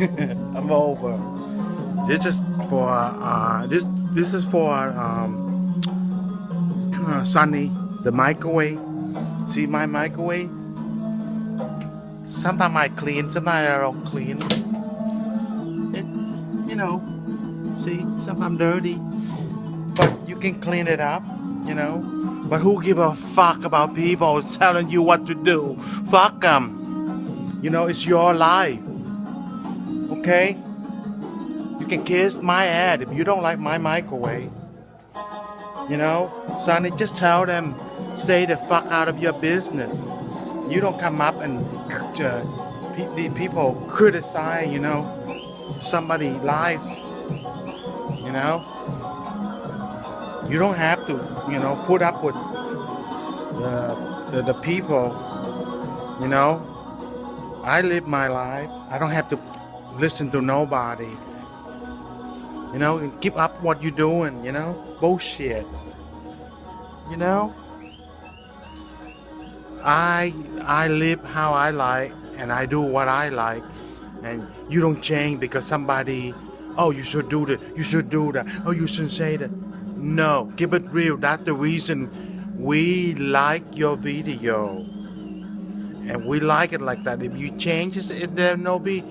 I'm over. This is for this is for Sunny, the microwave. See my microwave? Sometimes I clean, sometimes I don't clean. It, you know, see, sometimes dirty, but you can clean it up, you know. But who give a fuck about people telling you what to do? Fuck them. You know, it's your life. Okay? You can kiss my ass if you don't like my microwave. You know, Sonny, just tell them, stay the fuck out of your business. You don't come up and the people criticize, you know, somebody's life. You know, you don't have to, you know, put up with the people. You know, I live my life. I don't have to listen to nobody. You know, keep up what you're doing. You know, bullshit. You know, I live how I like and I do what I like, and you don't change because somebody, oh, you should do that, you should do that, oh, you should say that. No, keep it real. That's the reason we like your video, and we like it like that. If you change it, there no be,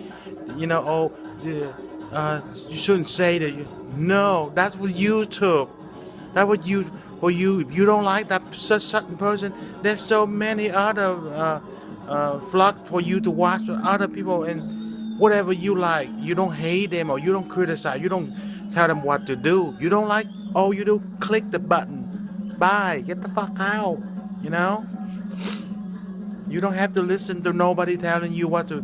you know, you shouldn't say that. No, that's what YouTube. That's what you. For you, if you don't like that certain person, there's so many other vlogs for you to watch with other people, and whatever you like. You don't hate them or you don't criticize. You don't tell them what to do. You don't like, all you do, click the button. Bye. Get the fuck out. You know? You don't have to listen to nobody telling you what to.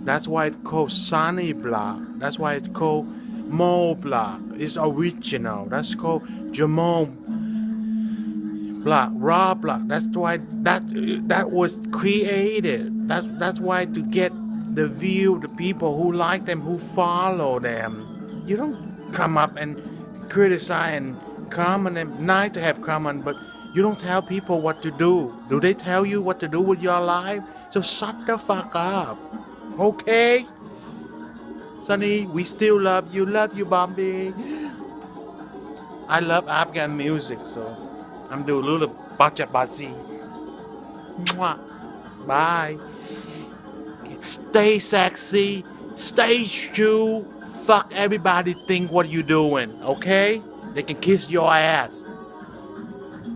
That's why it's called Sunny Block. That's why it's called Mo Block. It's original. That's called Jonmode block, raw block. That's why that was created. That's why, to get the view, the people who like them, who follow them. You don't come up and criticize and comment. And nice to have comment, but you don't tell people what to do. Do they tell you what to do with your life? So shut the fuck up, okay? Sunny, we still love you, Bobby. I love Afghan music, so I'm doing a little bacha bazi. Bye. Stay sexy, stay true. Fuck everybody think what you doing, okay? They can kiss your ass.